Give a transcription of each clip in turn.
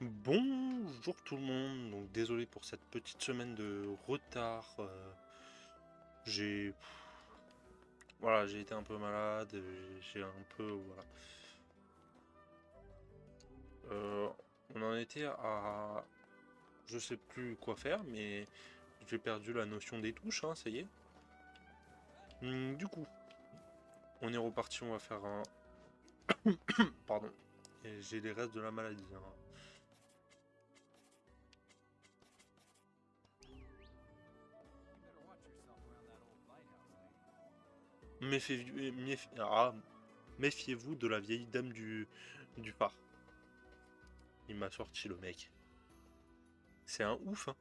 Bonjour tout le monde, donc désolé pour cette petite semaine de retard. J'ai voilà, j'ai été un peu malade, j'ai un peu voilà. Euh, on en était à je sais plus quoi faire, mais j'ai perdu la notion des touches, hein, ça y est. Du coup, on est reparti, on va faire un pardon. Et j'ai les restes de la maladie, hein. Méfiez-vous de la vieille dame du phare. Il m'a sorti le mec. C'est un ouf, hein.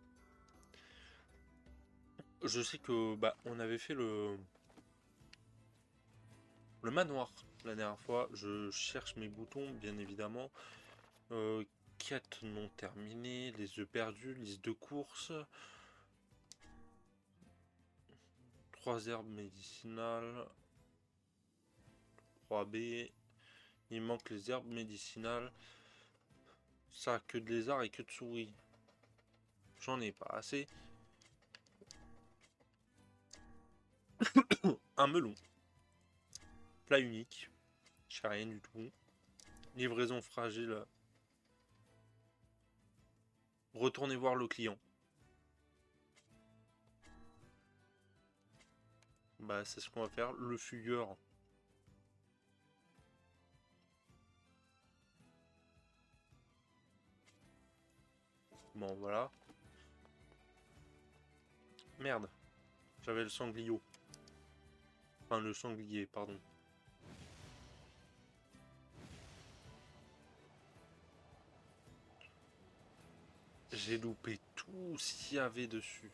Je sais que bah on avait fait le manoir la dernière fois. Je cherche mes boutons, bien évidemment. Quête non terminée, les œufs perdus, liste de courses, 3 herbes médicinales, 3B. Il manque les herbes médicinales. Ça, que de lézards et que de souris. J'en ai pas assez. Un melon. Plat unique. J'ai rien du tout. Livraison fragile. Retournez voir le client. Bah, c'est ce qu'on va faire. Le fugueur. Bon, voilà. Merde. J'avais le sangliot. Enfin, le sanglier, pardon. J'ai loupé tout ce qu'il y avait dessus.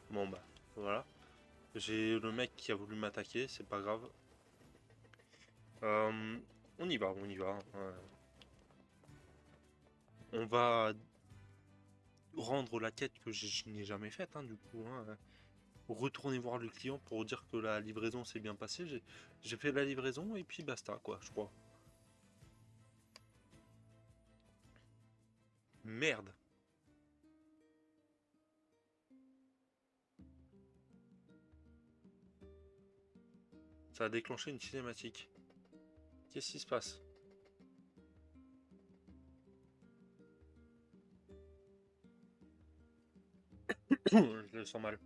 Bon bah, voilà. J'ai le mec qui a voulu m'attaquer, c'est pas grave. On y va, on y va. On va rendre la quête que je n'ai jamais faite, hein, du coup. Retourner voir le client pour dire que la livraison s'est bien passée. J'ai fait la livraison et puis basta, quoi, je crois. Merde. Ça a déclenché une cinématique. Qu'est-ce qui se passe? Je le sens mal.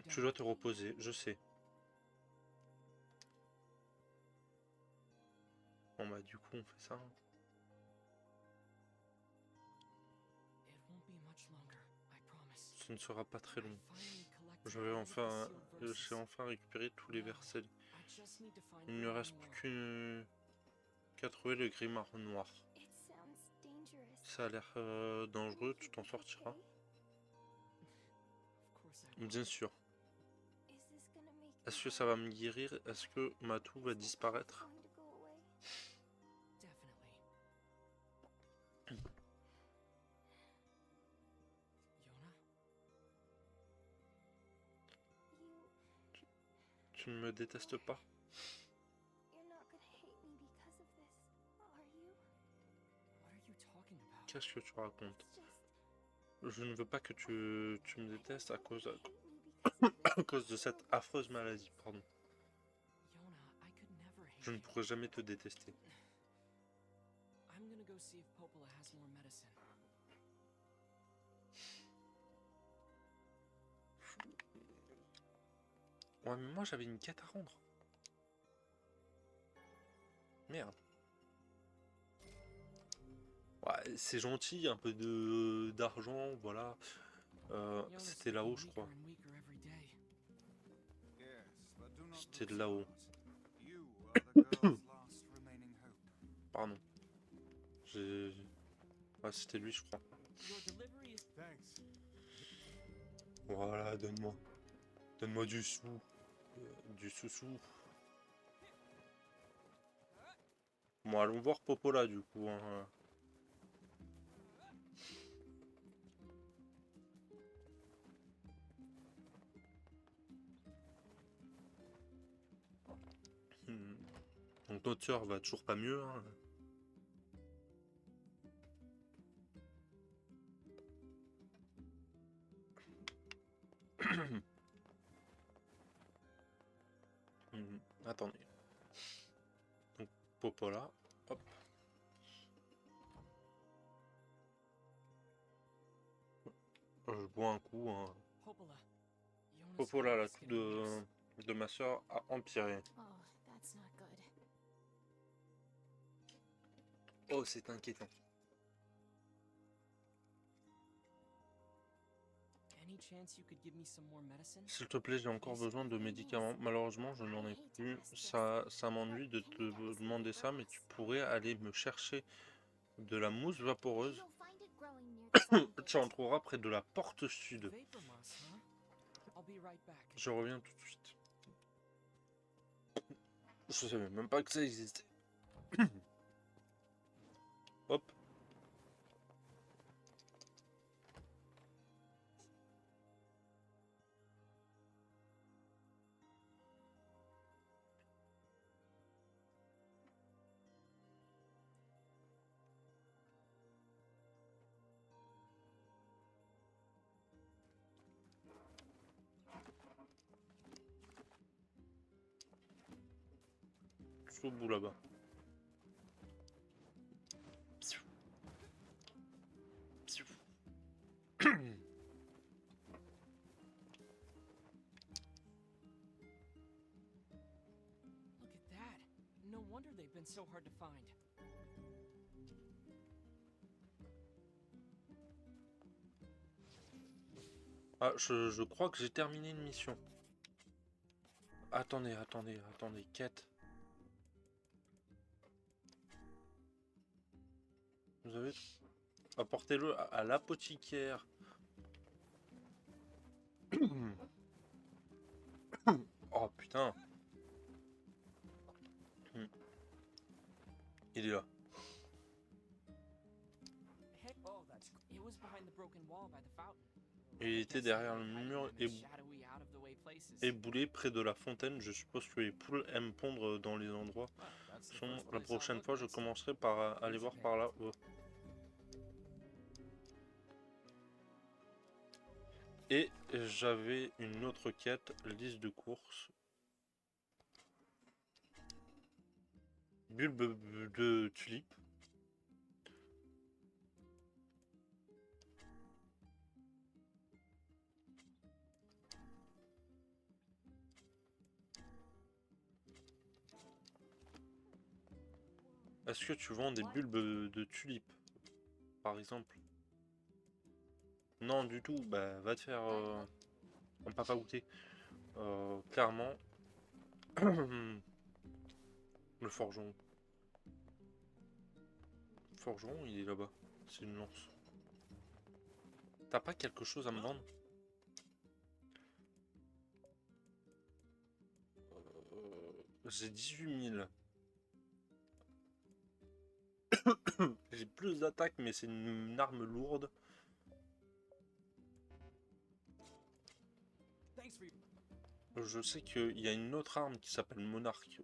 Tu dois te reposer, je sais. Bon bah du coup on fait ça, hein. Ce ne sera pas très long. J'ai enfin récupéré tous les versets. Il ne reste plus qu'à trouver le grimoire noir. Ça a l'air dangereux, tu t'en sortiras. Bien sûr. Est-ce que ça va me guérir? Est-ce que ma toux va disparaître? Tu ne me détestes pas? Qu'est-ce que tu racontes? Je ne veux pas que tu me détestes à cause de cette affreuse maladie, pardon. Je ne pourrai jamais te détester. Ouais, mais moi j'avais une quête à rendre. Merde. Ouais, c'est gentil, un peu de d'argent, voilà. C'était là-haut, je crois. C'était là-haut. Pardon. J'ai... Ouais, c'était lui, je crois. Voilà, donne-moi. Donne-moi du sou. Du sous-sous. Bon, allons voir Popola du coup. Hein. Donc notre sœur va toujours pas mieux. Hein. Attendez. Donc Popola. Hop. Je bois un coup. Hein. Popola, la toux de ma sœur a empiré. Oh, c'est inquiétant. S'il te plaît, j'ai encore besoin de médicaments. Malheureusement, je n'en ai plus. Ça m'ennuie de te demander ça, mais tu pourrais aller me chercher de la mousse vaporeuse. Tu en trouveras près de la porte sud. Je reviens tout de suite. Je savais même pas que ça existait. Hop. Tout au bout là-bas. Ah, je crois que j'ai terminé une mission. Attendez, quête. Vous avez... Apportez-le à l'apothicaire. Oh putain. Il est là. Et il était derrière le mur éboulé près de la fontaine. Je suppose que les poules aiment pondre dans les endroits. La prochaine fois, je commencerai par aller voir par là. Oh. Et j'avais une autre quête, liste de courses. Bulbe de tulipe. Est-ce que tu vends des bulbes de tulipe, par exemple? Non, du tout. Bah, va te faire un papa goûter. Clairement, le forgeron. Le forgeron, il est là-bas. C'est une lance. T'as pas quelque chose à me vendre? J'ai 18 000. J'ai plus d'attaque, mais c'est une arme lourde. Je sais qu'il y a une autre arme qui s'appelle Monarque.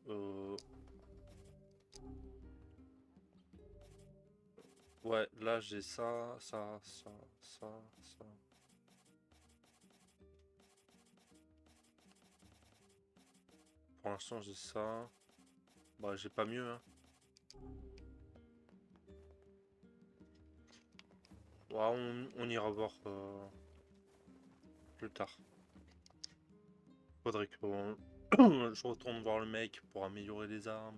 Ouais, là j'ai ça. Pour l'instant j'ai ça. Bah j'ai pas mieux hein. Ouais, on ira voir plus tard. Faudrait que je retourne voir le mec pour améliorer les armes.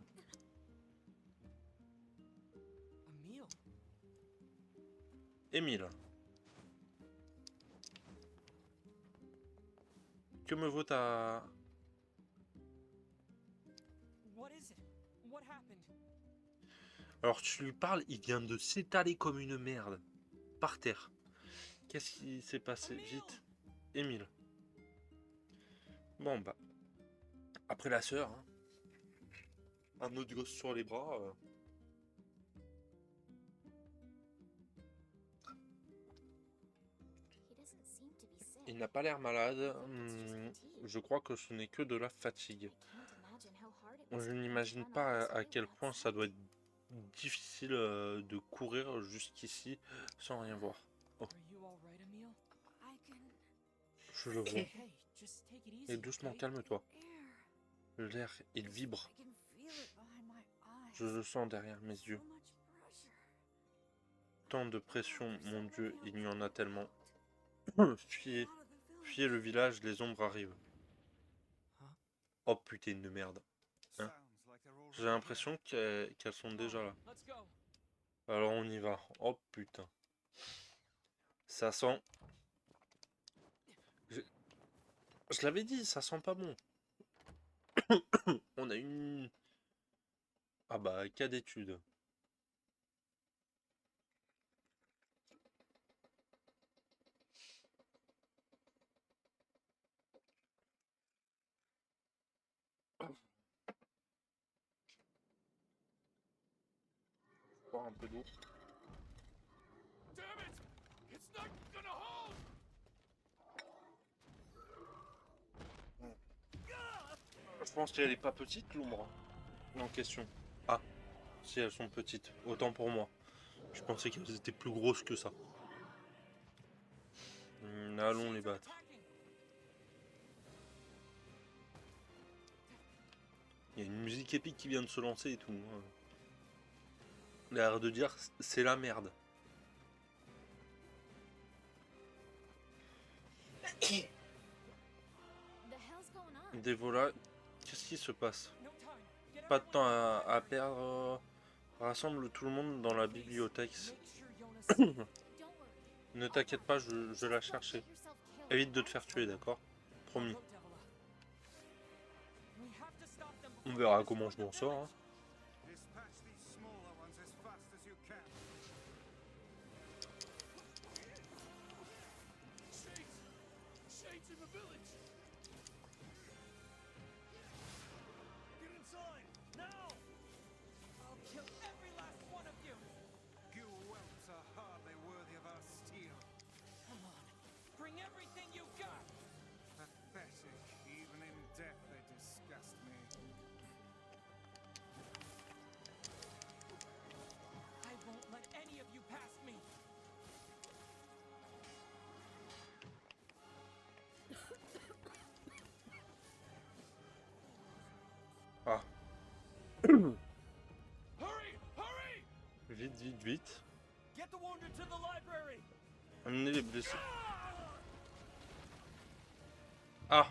Émile. Que me vaut ta... Alors tu lui parles, il vient de s'étaler comme une merde. Par terre. Qu'est-ce qui s'est passé? Vite. Émile. Bon bah, après la sœur, hein. Un autre gosse sur les bras. Il n'a pas l'air malade. Je crois que ce n'est que de la fatigue. Je n'imagine pas à quel point ça doit être difficile de courir jusqu'ici sans rien voir. Oh, je le vois. Et doucement, calme-toi. L'air, il vibre. Je le sens derrière mes yeux. Tant de pression, mon Dieu, il y en a tellement. Fuyez, fuyez le village, les ombres arrivent. Oh putain de merde. Hein? J'ai l'impression qu'elles sont déjà là. Alors on y va. Oh putain. Ça sent... Je l'avais dit, ça sent pas bon. On a une... Ah bah, cas d'étude. Boire un peu d'eau. Je pense qu'elle est pas petite, l'ombre en question. Ah, si elles sont petites. Autant pour moi. Je pensais qu'elles étaient plus grosses que ça. Allons les battre. Il y a une musique épique qui vient de se lancer et tout. Il a l'air de dire c'est la merde. Dévola, qu'est-ce qui se passe? Pas de temps à perdre. Rassemble tout le monde dans la bibliothèque. Ne t'inquiète pas, je la cherchais. Évite de te faire tuer, d'accord? Promis. On verra comment je m'en sors. Hein. Ah. Vite, vite, vite. Amenez les blessés. Ah.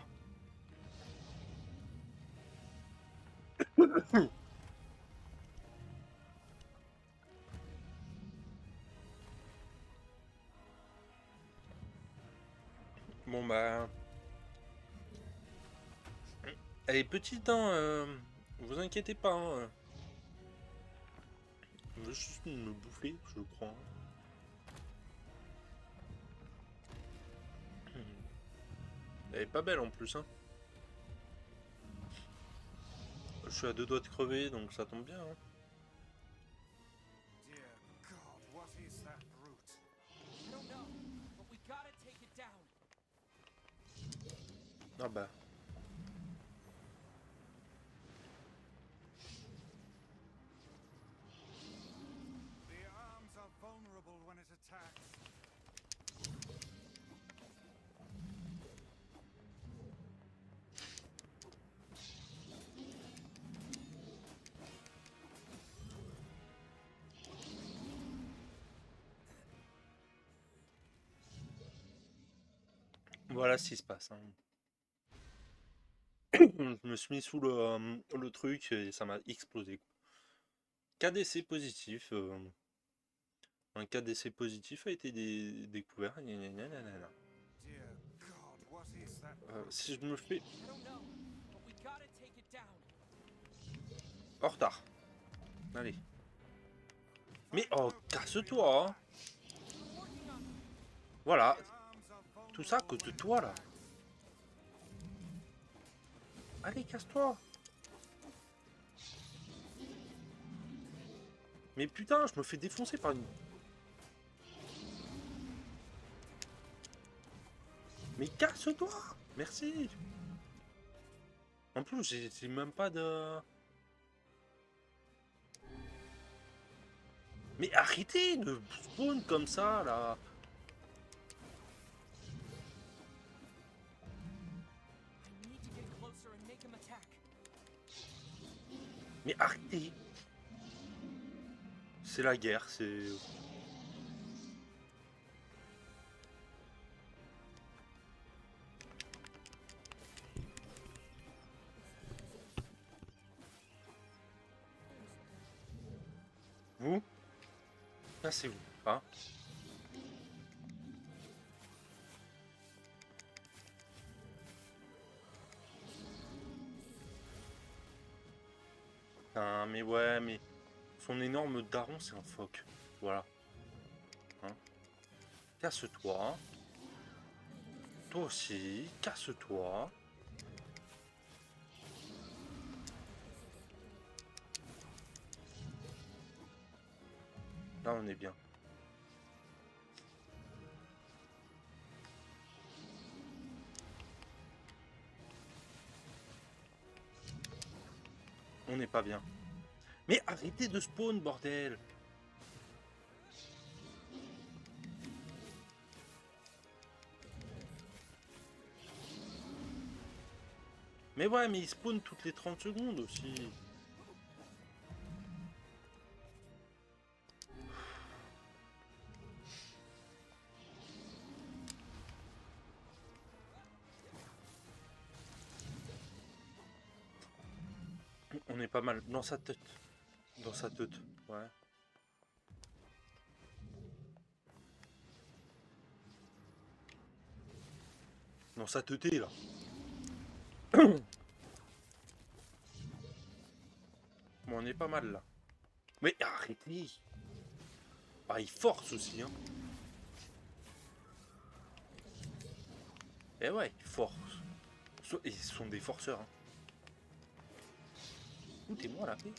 Bon bah... Elle est petite, hein. Vous inquiétez pas. Hein. Elle veut juste me bouffer, je crois. Elle est pas belle en plus, hein. Je suis à 2 doigts de crever, donc ça tombe bien. Hein. Ah bah. Voilà ce qui se passe. Hein. Je me suis mis sous le truc et ça m'a explosé. Cas d'essai positif. Un cas d'essai positif a été découvert. Si je me fais... En retard. Allez. Mais oh, casse-toi hein. Voilà. Tout ça à cause de toi là. Allez, casse-toi. Mais putain, je me fais défoncer par une... Mais casse-toi. Merci. En plus, j'ai même pas de... Mais arrêtez de spawn comme ça, là. Mais arrêtez. C'est la guerre, c'est... Vous, cassez-vous, hein. Putain, mais ouais, mais... Son énorme daron, c'est un phoque. Voilà. Hein. Casse-toi. Toi aussi, casse-toi. Là, on est bien. On n'est pas bien. Mais arrêtez de spawn, bordel. Mais ouais, mais il spawn toutes les 30 secondes aussi. On est pas mal. Dans sa tête. Dans sa tête. Ouais. Dans sa tête, là. Bon, on est pas mal, là. Mais arrêtez. Ah, il force aussi, hein. Eh ouais, il force. Ils sont des forceurs, hein. Foutez-moi la paix.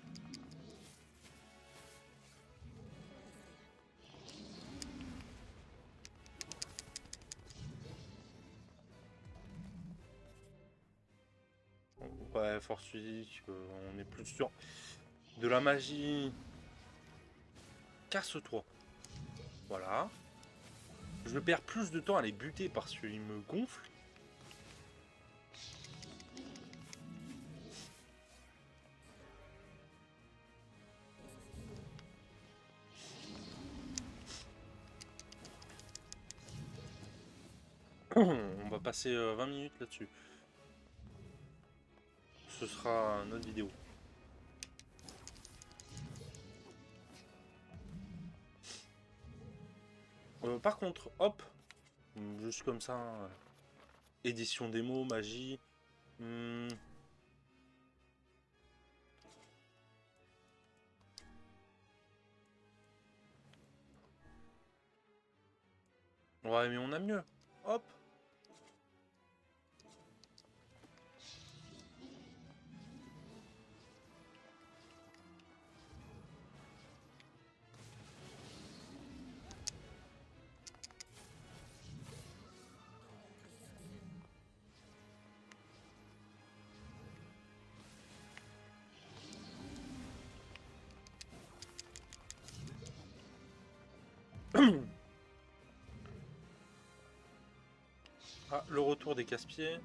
Ouais, force physique, on est plus sûr. De la magie. Casse-toi. Voilà. Je perds plus de temps à les buter parce qu'ils me gonflent. On va passer 20 minutes là-dessus. Ce sera notre vidéo. Par contre, hop, juste comme ça, édition démo, magie. Ouais, mais on a mieux. Hop. Ah, le retour des casse-pieds.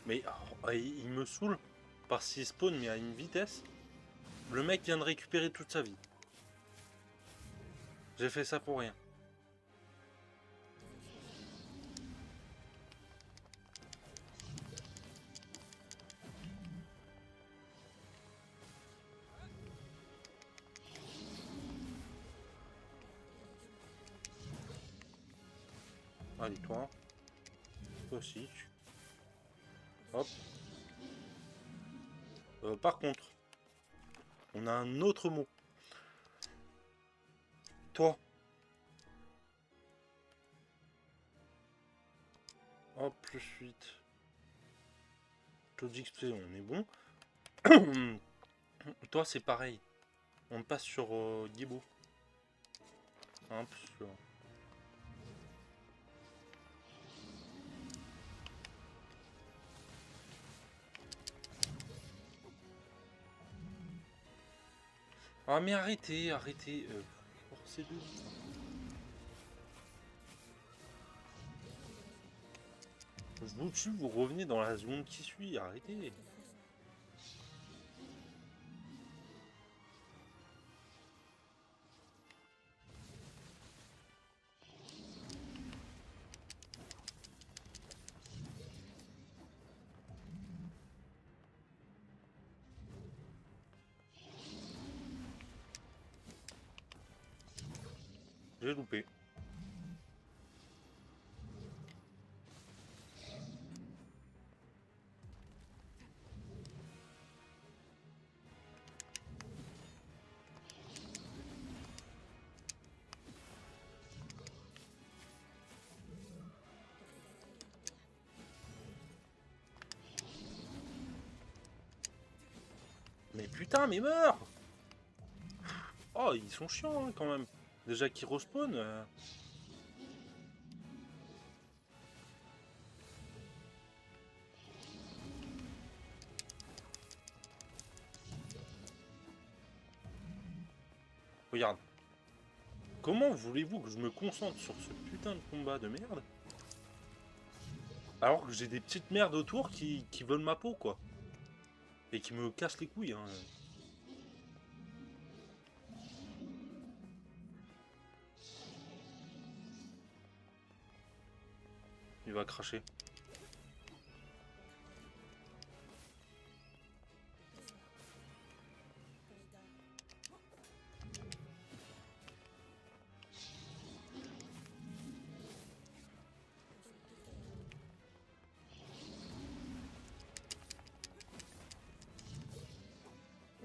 Mais il me saoule parce qu'il spawn mais à une vitesse. Le mec vient de récupérer toute sa vie. J'ai fait ça pour rien. Allez, toi. Toi aussi. Hop. Par contre, on a un autre mot. Toi. Hop, plus 8. Taux d'XP, on est bon. Toi, c'est pareil. On passe sur Gibo. Hop, sur... Ah, mais arrêtez, arrêtez. Forcez de... Je vous tue, vous revenez dans la seconde qui suit. Arrêtez. J'ai loupé. Mais putain, mais meurs! Oh, ils sont chiants hein, quand même. Déjà qu'ils respawn. Regarde. Comment voulez-vous que je me concentre sur ce putain de combat de merde alors que j'ai des petites merdes autour qui veulent ma peau, quoi. Et qui me cassent les couilles, hein. Il va cracher.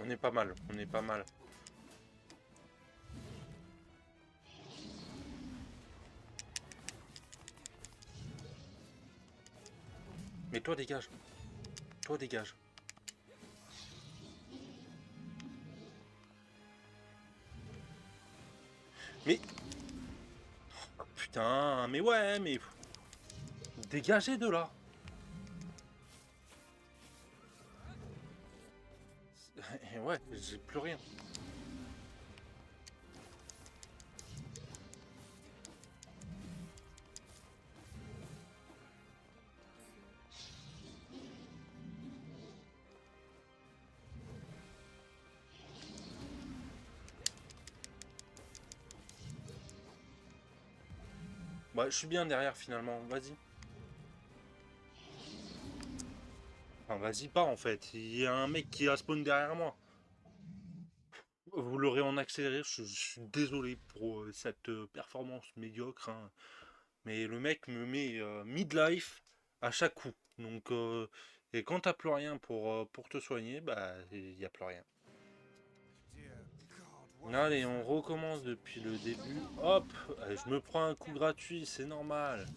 On est pas mal, on est pas mal. Mais toi dégage. Toi dégage. Mais... Oh, putain, mais ouais, mais... Dégagez de là. Ouais, j'ai plus rien. Bah, je suis bien derrière finalement, vas-y. Enfin, vas-y pas en fait, il y a un mec qui a spawn derrière moi. Vous l'aurez en accéléré, je suis désolé pour cette performance médiocre, hein. Mais le mec me met midlife à chaque coup. Donc, et quand t'as plus rien pour te soigner, bah, il n'y a plus rien. Allez, on recommence depuis le début. Hop, je me prends un coup gratuit, c'est normal.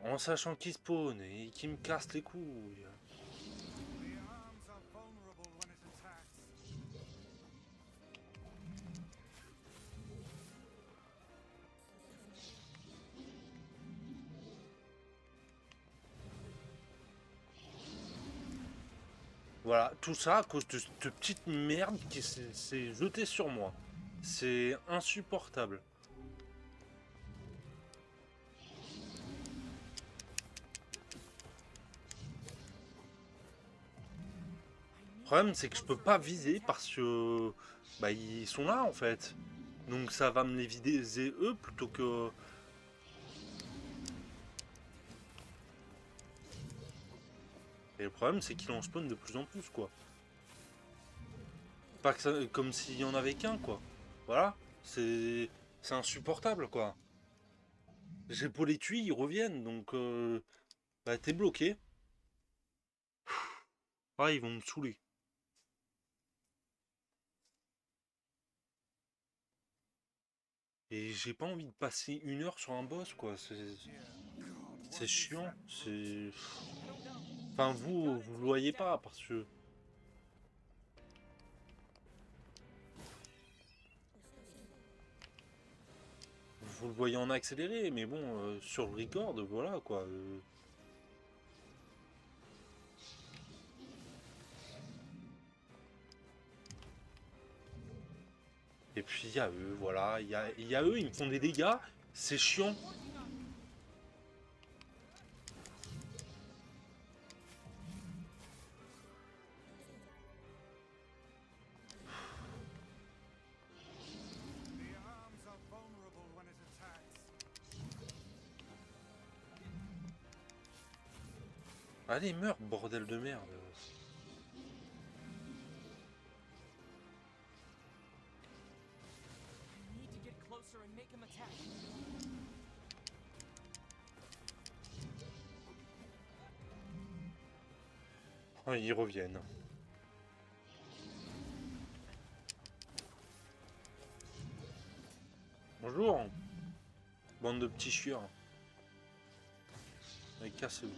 En sachant qu'il spawn et qu'il me casse les couilles. Voilà, tout ça à cause de cette petite merde qui s'est jetée sur moi. C'est insupportable. Le problème, c'est que je peux pas viser parce que bah, ils sont là en fait. Donc ça va me les viser eux plutôt que. Et le problème, c'est qu'ils en spawn de plus en plus quoi. Pas que ça, comme s'il y en avait qu'un quoi. Voilà, c'est insupportable quoi. J'ai pas les tuyaux, ils reviennent, donc bah t'es bloqué. Ah, ils vont me saouler. Et j'ai pas envie de passer 1 heure sur un boss, quoi. C'est chiant. C'est. Enfin, vous le voyez pas, parce que vous le voyez en accéléré, mais bon, sur le record, voilà, quoi. Et puis il y a eux, voilà, il y a eux, ils me font des dégâts, c'est chiant. Allez, meurs, bordel de merde. Ah, ils reviennent. Bonjour, bande de petits chiens. Allez, cassez-vous.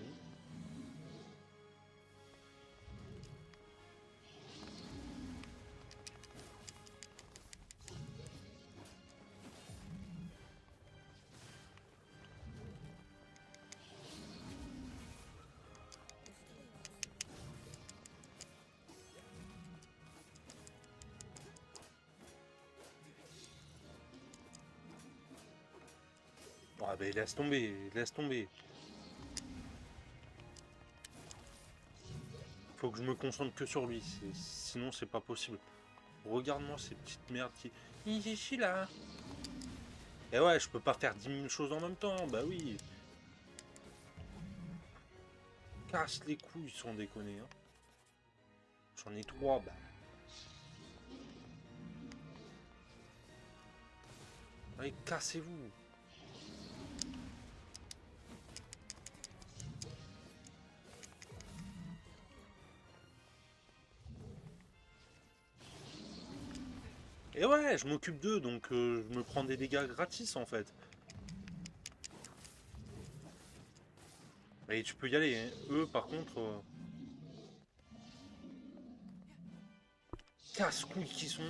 Ah ben laisse tomber, laisse tomber. Faut que je me concentre que sur lui, sinon c'est pas possible. Regarde-moi ces petites merdes qui... Je suis là. Et ouais, je peux pas faire 10 000 choses en même temps, bah oui. Casse les couilles sans déconner. Hein. J'en ai 3, bah. Allez, cassez-vous. Et ouais, je m'occupe d'eux, donc je me prends des dégâts gratis en fait. Et tu peux y aller. Hein. Eux, par contre, casse-couilles qui sont.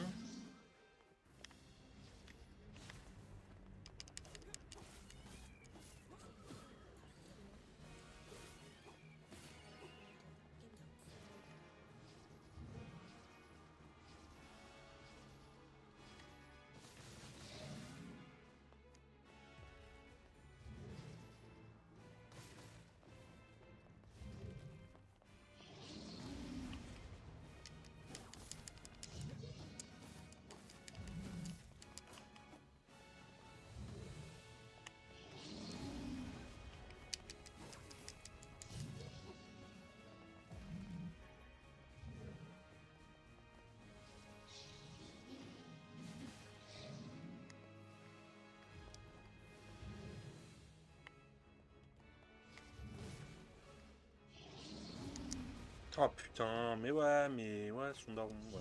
Oh putain, mais ouais, son daron, ouais.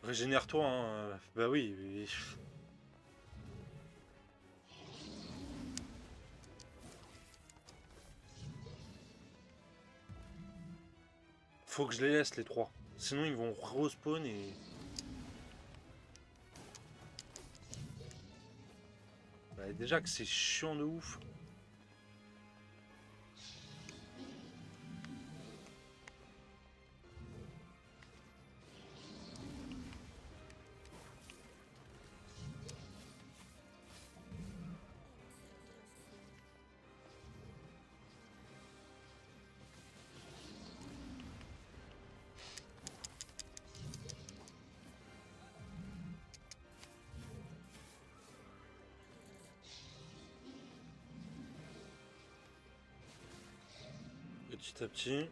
Régénère-toi, hein. Bah oui, faut que je les laisse les trois. Sinon ils vont respawn et. Bah, déjà que c'est chiant de ouf. petit à petit.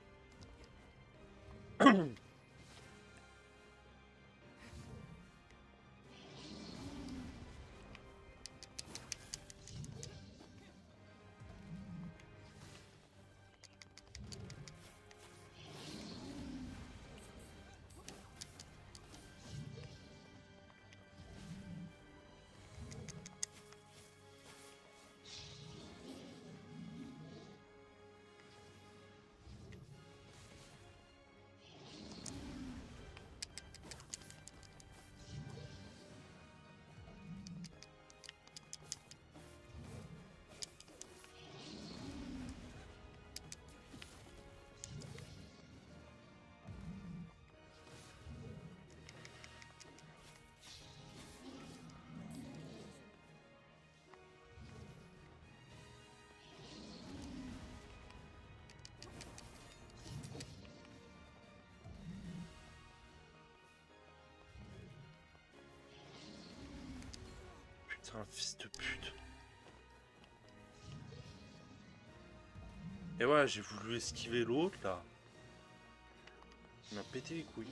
Putain, fils de pute. Et ouais, j'ai voulu esquiver l'autre là. Il m'a pété les couilles.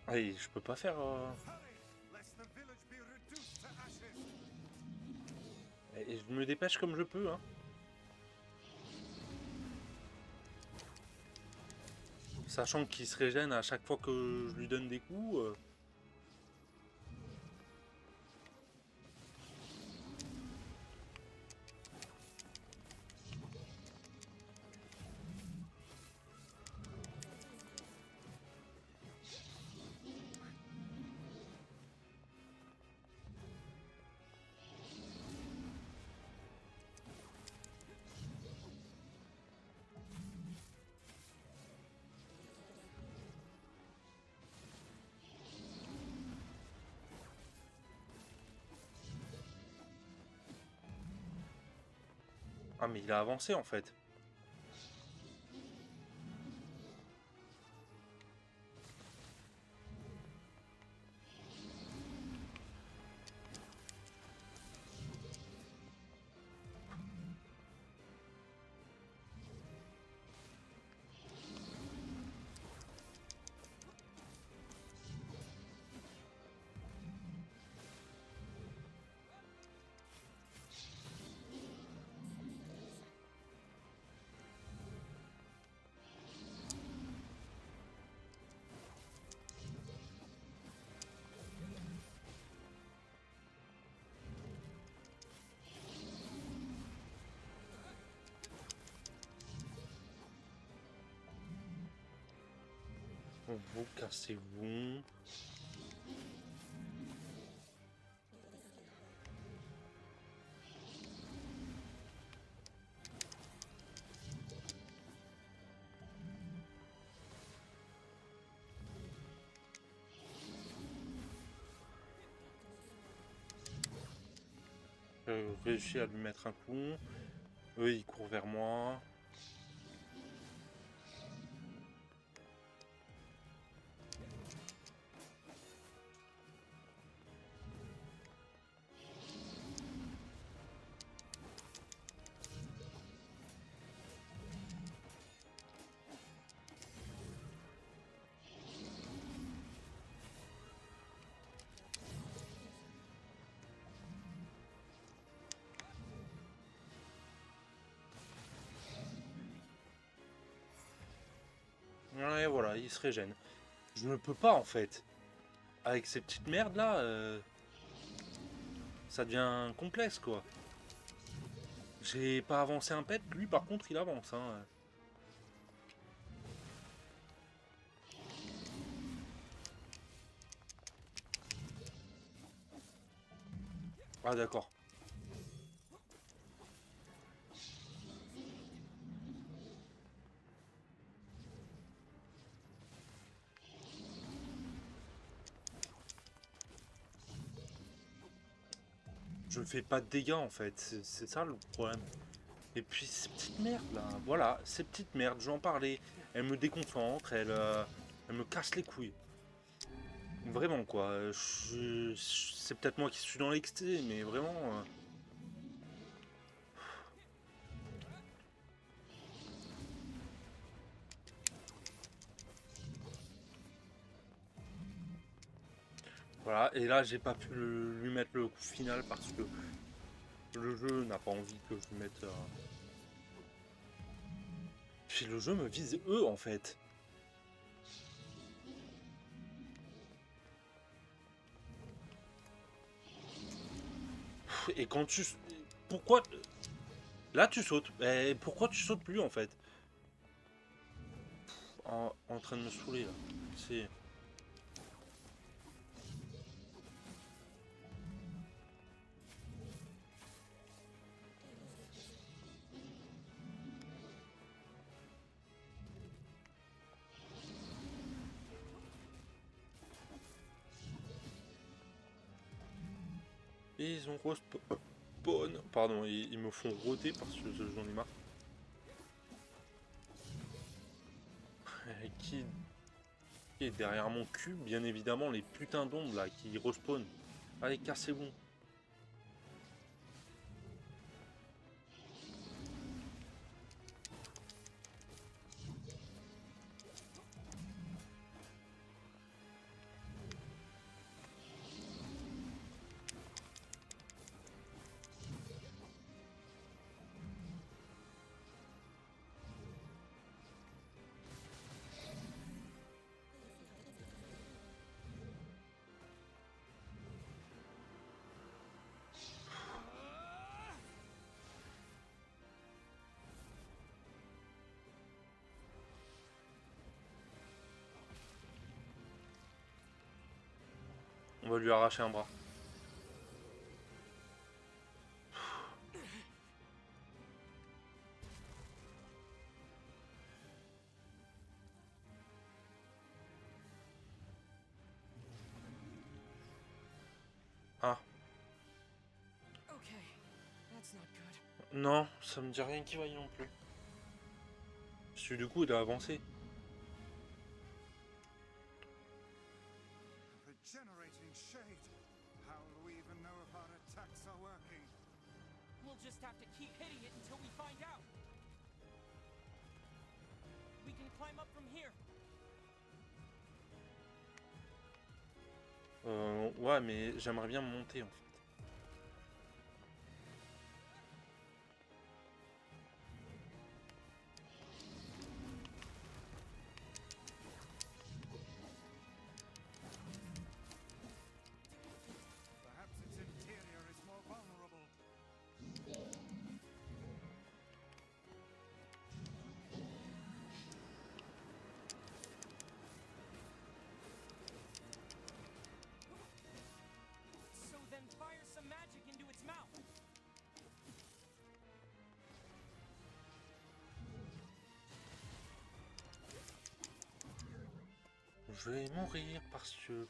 Allez, je peux pas faire. Et je me dépêche comme je peux, hein. Sachant qu'il se régène à chaque fois que je lui donne des coups. Ah, mais il a avancé en fait. Vous cassez-vous. Réussis à lui mettre un coup. Eux, ils courent vers moi. Ouais, voilà, il se régène. Je ne peux pas en fait. Avec ces petites merdes là, ça devient complexe quoi. J'ai pas avancé un pet, lui par contre il avance. Hein. Ah d'accord. Je fais pas de dégâts en fait, c'est ça le problème. Et puis ces petites merdes là, voilà, ces petites merdes, j'en parlais. Elles me déconcentrent, elles me cassent les couilles. Vraiment quoi. C'est peut-être moi qui suis dans l'excès, mais vraiment. Voilà, et là j'ai pas pu lui mettre le coup final parce que le jeu n'a pas envie que je lui mette. Puis le jeu me vise eux en fait. Et quand tu. Pourquoi. Là tu sautes. Et pourquoi tu sautes plus en fait? En train de me saouler là. C'est. Ils ont respawn. Pardon, ils me font roter parce que j'en ai marre. Qui est derrière mon cul? Bien évidemment, les putains d'ombres là qui respawn. Allez, cassez-vous. On va lui arracher un bras. Ah, non, ça me dit rien qui vaille non plus. Parce que du coup, il a avancé. Regenerating shade. How will we even know if our attacks are working? We'll just have to keep hitting it until we find out. We can climb up from here. Ouais, mais j'aimerais bien monter en fait. Perhaps its interior is more vulnerable. So then fire some magic into its mouth. Je vais mourir parce que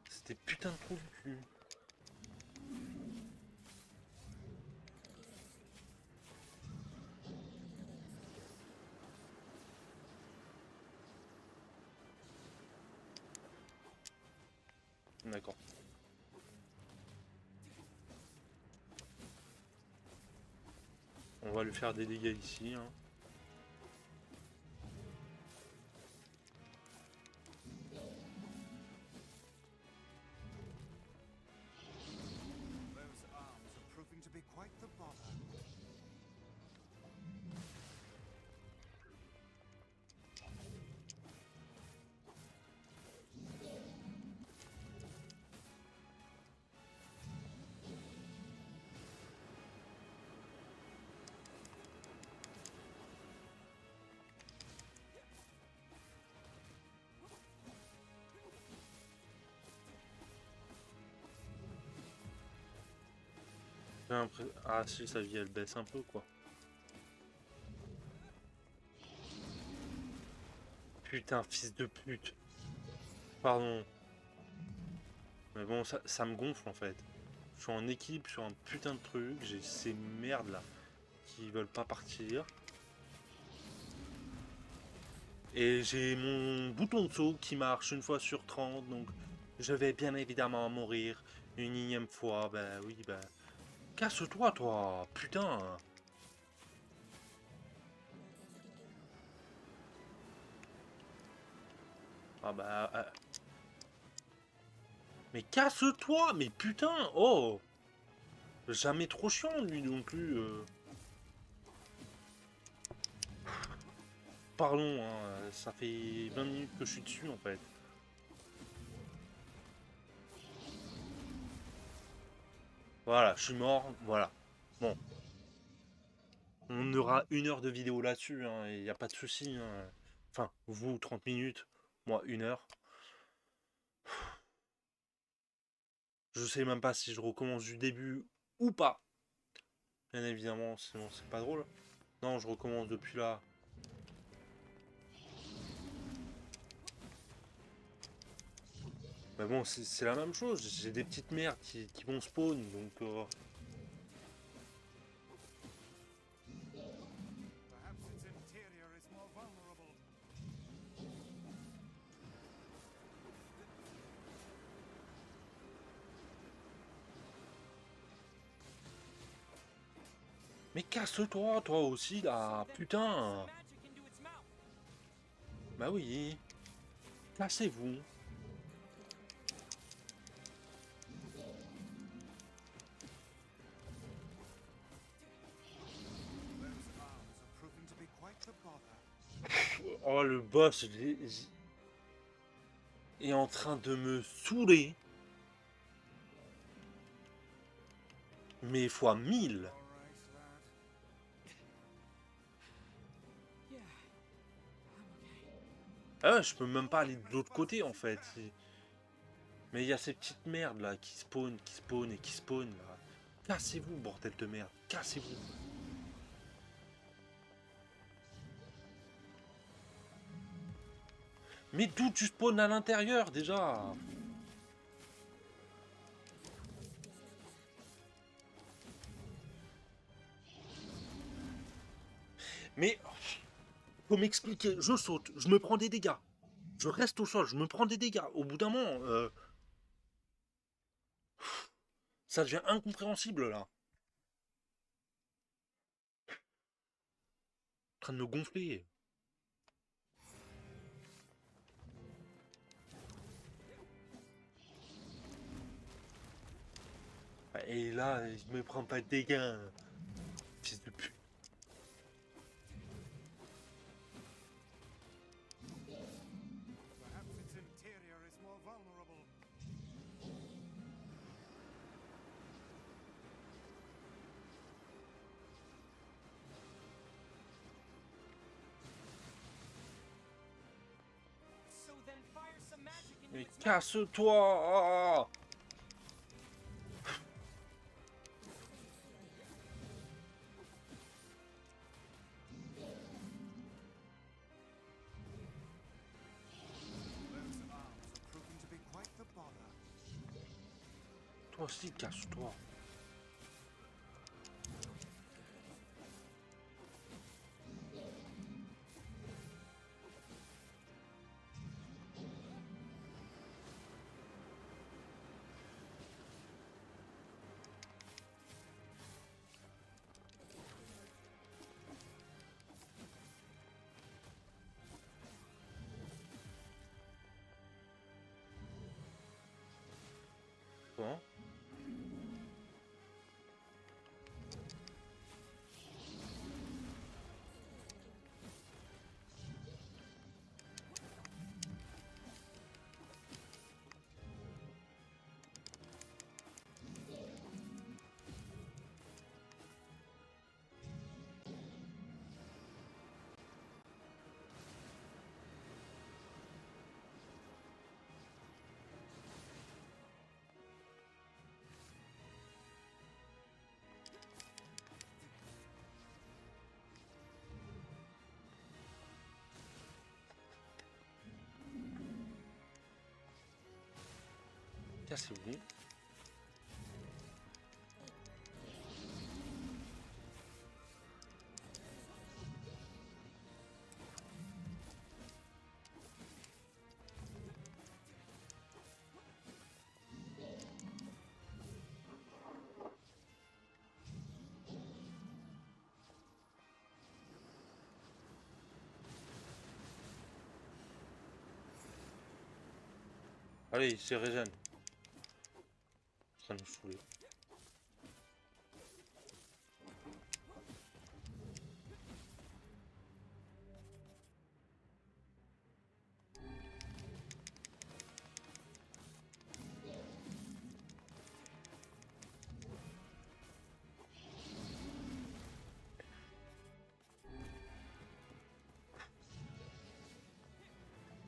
c'était putain de trou du cul. D'accord. On va lui faire des dégâts ici. Hein. Those arms are proving to be quite the bother. Ah si, sa vie elle baisse un peu quoi. Putain, fils de pute. Pardon. Mais bon, ça me gonfle en fait. Je suis en équipe sur un putain de truc, j'ai ces merdes là qui veulent pas partir. Et j'ai mon bouton de saut qui marche une fois sur 30, donc je vais bien évidemment mourir une énième fois. Bah oui, bah. Casse-toi, toi, putain. Ah bah. Mais casse-toi, mais putain, oh. Jamais trop chiant, lui non plus. Pardon, hein, ça fait 20 minutes que je suis dessus en fait. Voilà, je suis mort, voilà. Bon, on aura 1 heure de vidéo là-dessus, il n'y a pas de souci. Hein. Enfin, vous, 30 minutes, moi, 1 heure. Je sais même pas si je recommence du début ou pas. Bien évidemment, sinon c'est pas drôle. Non, je recommence depuis là. Mais bon, c'est la même chose. J'ai des petites merdes qui vont spawn, donc... Perhaps its interior is more vulnerable. Mais casse-toi, toi aussi, là, So then fire putain. some magic into its mouth. Bah oui, cassez-vous. Those arms are proving to be quite the bother. Oh, le boss est en train de me saouler. Mais fois 1000. All right, lad. Yeah, I'm okay. Ah ouais, je peux même pas aller de l'autre côté en fait. Mais il y a ces petites merdes là qui spawnent et qui spawnent là. Cassez-vous, bordel de merde. Cassez-vous. Mais d'où tu spawns à l'intérieur déjà? Mais faut m'expliquer. Je saute, je me prends des dégâts. Je reste au sol, je me prends des dégâts. Au bout d'un moment, ça devient incompréhensible là. En train de me gonfler. Et là, il me prend pas de dégâts. Fils de pute. Perhaps its interior is more vulnerable. So then fire some magic into Mais its mouth. casse-toi! Those arms are proving to be quite the bother. Toi aussi, casse-toi. Bon. cassez-vous. Allez, c'est régène. Ça nous saoule.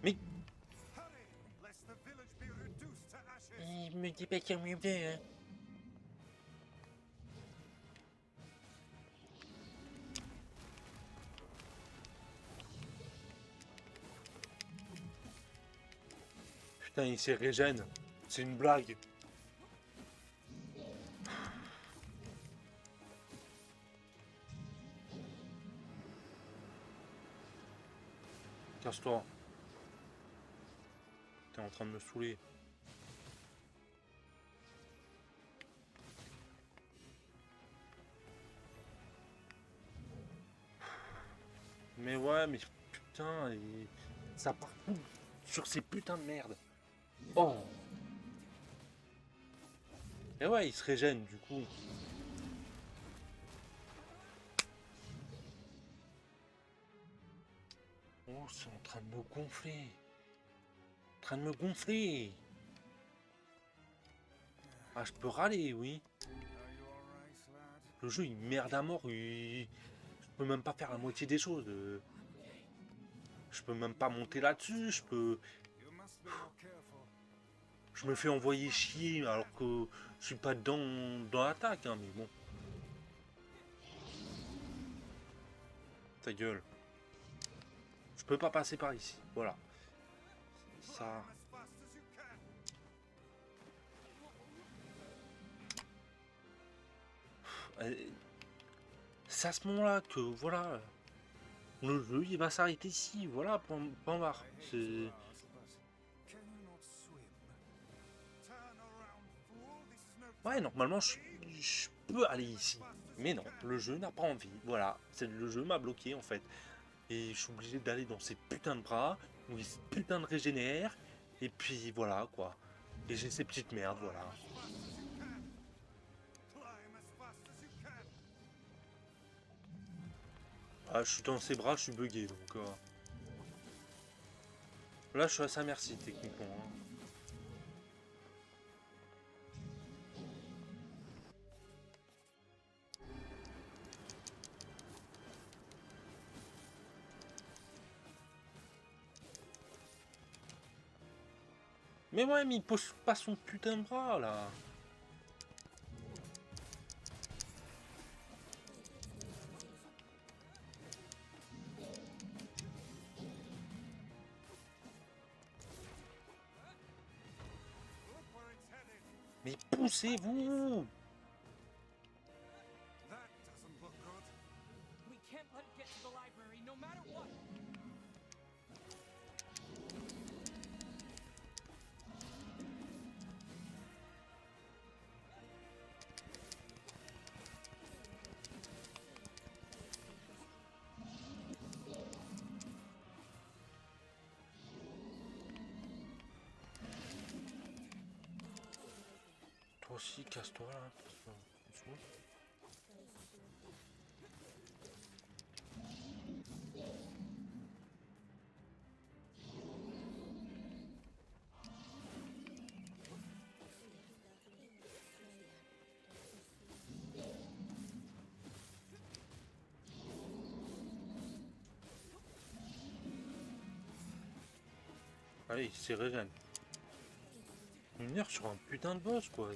Mais Hurry, lest the village be reduced to ashes. il me dit pas qu'il me plaît, hein. Putain, il s'est régène. C'est une blague. Casse-toi. T'es en train de me saouler. Mais ouais, mais putain, ça part tout sur ces putains de merde. Oh. Et ouais, il se régène du coup. Oh, c'est en train de me gonfler. En train de me gonfler. Ah, je peux râler, oui. Are you all right, lad? Le jeu, il merde à mort. Je peux même pas faire la moitié des choses. Je peux même pas monter là-dessus. You must be more careful. Je me fais envoyer chier alors que je suis pas dans l'attaque, hein, mais bon. Ta gueule. Je peux pas passer par ici. Voilà. Ça. Climb as fast as you can. C'est à ce moment-là que voilà. Le jeu il va s'arrêter ici. Voilà, point barre. I hate C'est. to ask, but can you not swim? Turn around, fool. This is no Ouais, normalement je peux aller ici. Mais non, le jeu n'a pas envie. Voilà. Le jeu m'a bloqué en fait. Et je suis obligé d'aller dans ces putains de bras, où ils putain de régénèrent, et puis voilà quoi. Et j'ai ces petites merdes, voilà. as fast as you can. Climb as fast as you can. Ah, je suis dans ses bras, je suis bugué donc. Là, je suis à sa merci techniquement, hein. Mais ouais, mais il pose pas son putain de bras là. Look where it's headed. Mais poussez-vous! That doesn't look good. We can't let it get to the library, no matter what. Toi aussi, casse-toi là. Doucement. Allez, c'est régène. Une heure sur un putain de boss quoi.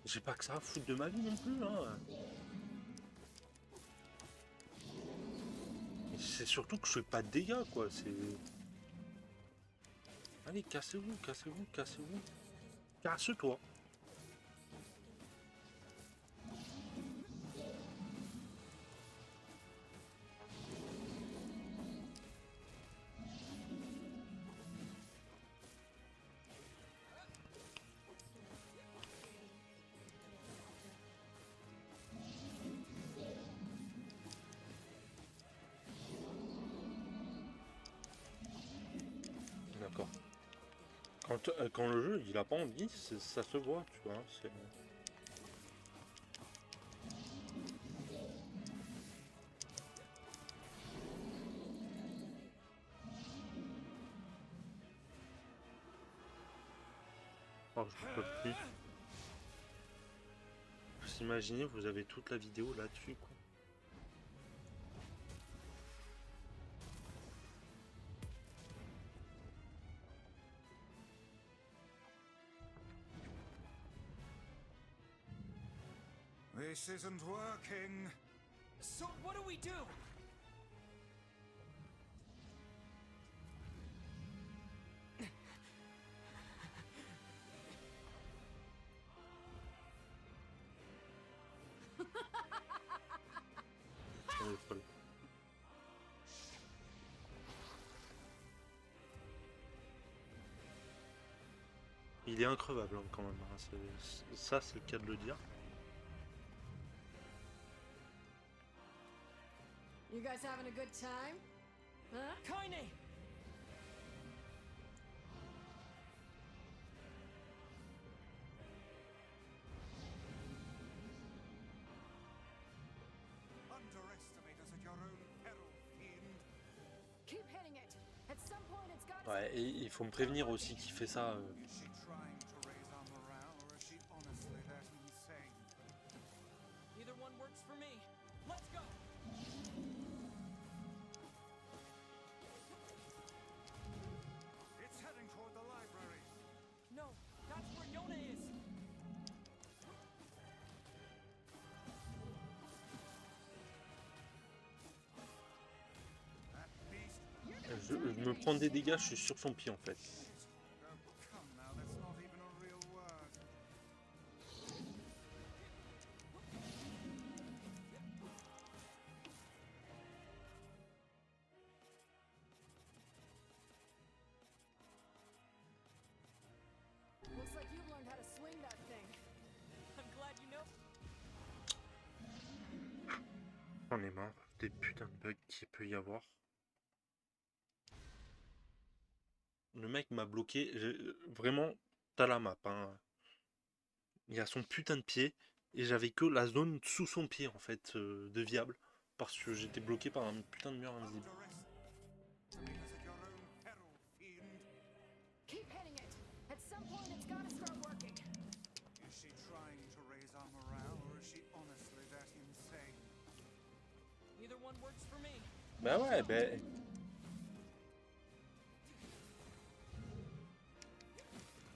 J'ai pas que ça à foutre de ma vie non plus hein. Et c'est surtout que je fais pas de dégâts quoi. C'est. Allez, cassez-vous, cassez-vous, cassez-vous. Casse-toi. D'accord. Quand le jeu il a pas envie, ça se voit, tu vois. Oh, je peux plus. Vous imaginez, vous avez toute la vidéo là-dessus, quoi. This isn't working. So what do we do? Elle est folle. Il est increvable hein, quand même. Hein. Ça, c'est le cas de le dire. You guys having a good time? Huh? Kaine! Underestimate us at your own peril, fiend. Keep hitting it. At some point it's got Ouais, et il faut me prévenir aussi qui fait ça. Is she trying to raise our morale, or is she honestly that insane? Either one works for me. Let's go! It's heading toward the library. No, that's where Yona is! That beast. Je me prends des dégâts, je suis sur son pied en fait. Oh, come now, that's not even a real word. Looks like you've learned how to swing that thing. I'm glad you know. J'en ai marre des putains de bugs qu'il peut y avoir. Le mec m'a bloqué. Vraiment, t'as la map. Hein. Il y a son putain de pied. Et j'avais que la zone sous son pied en fait de viable. Parce que j'étais bloqué par un putain de mur invisible. Underestimate us at your own peril, fiend. Keep hitting it. At some point it's gotta start working. Is she trying to raise our morale, or is she honestly that insane? Either one works for me. Bah ouais, bah.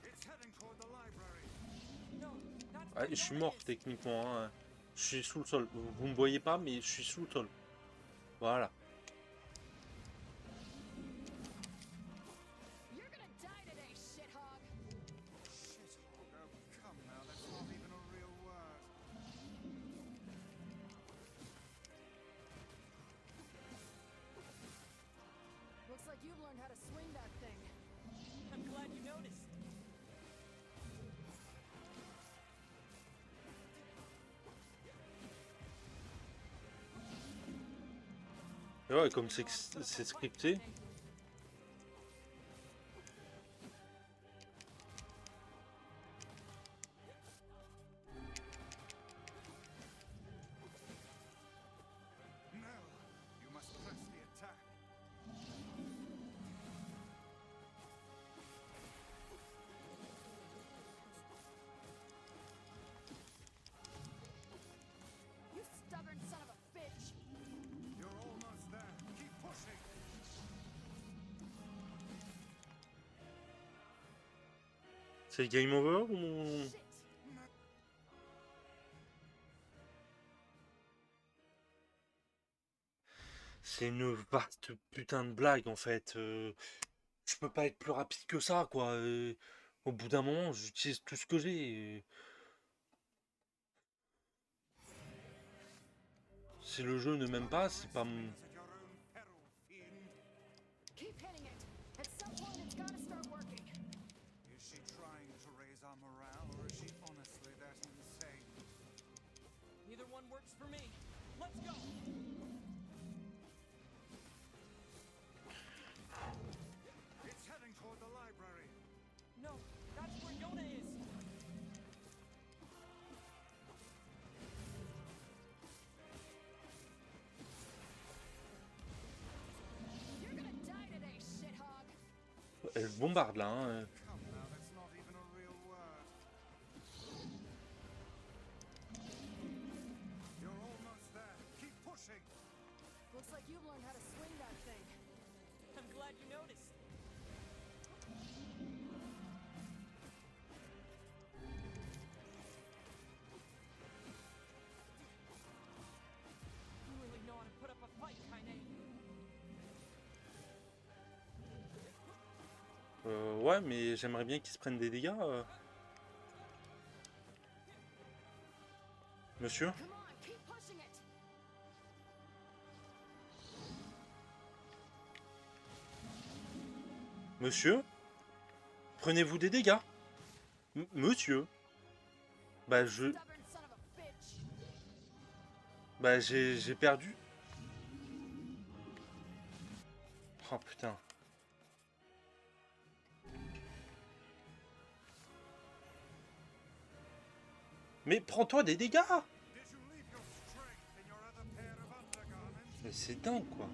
It's heading toward the library. No, that's Ah, where je suis Yona mort is. techniquement. Hein. Je suis sous le sol. Vous me voyez pas, mais je suis sous le sol. Voilà. You're gonna die today, shithog. Shithog, oh come now, that's not even a real word. Looks like you've learned how to swing that thing. I'm glad you noticed. Et ouais, comme c'est scripté. No, you must press the attack. You stubborn son of a bitch. You're almost there. Keep pushing. C'est game over ou... Shit. C'est une vaste putain de blague en fait. Je peux pas être plus rapide que ça quoi. Au bout d'un moment, j'utilise tout ce que j'ai. Si le jeu ne m'aime pas, c'est pas mon... At your own peril, fiend. Keep hitting it. At some point, it's gotta start working. Is she trying to raise our morale, or is she honestly that insane? Either one works for me. Let's go. It's heading toward the library. No, that's where Yona is. You're gonna die today, shithog. Elle bombarde là, hein. Come now, that's not even a real word. You're almost there. Keep pushing. Looks like you've learned how to swing that thing. I'm glad you noticed. You really know how to put up a fight, Kaine. Ouais, mais j'aimerais bien qu'ils se prennent des dégâts. Monsieur? Come on, keep pushing it. Monsieur? Prenez-vous des dégâts? Monsieur? Bah je... Stubborn son of a bitch. Bah j'ai perdu. Oh putain. Mais prends-toi des dégâts! Did you leave your strength in your other pair of undergarments? Mais c'est dingue quoi.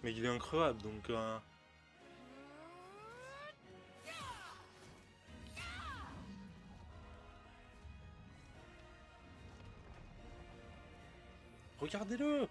Mais il est incroyable donc... Regardez-le!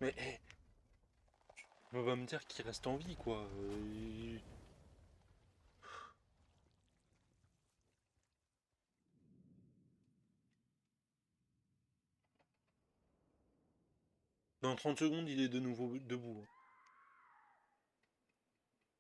Mais... On va me dire qu'il reste en vie quoi. Dans 30 secondes, il est de nouveau debout.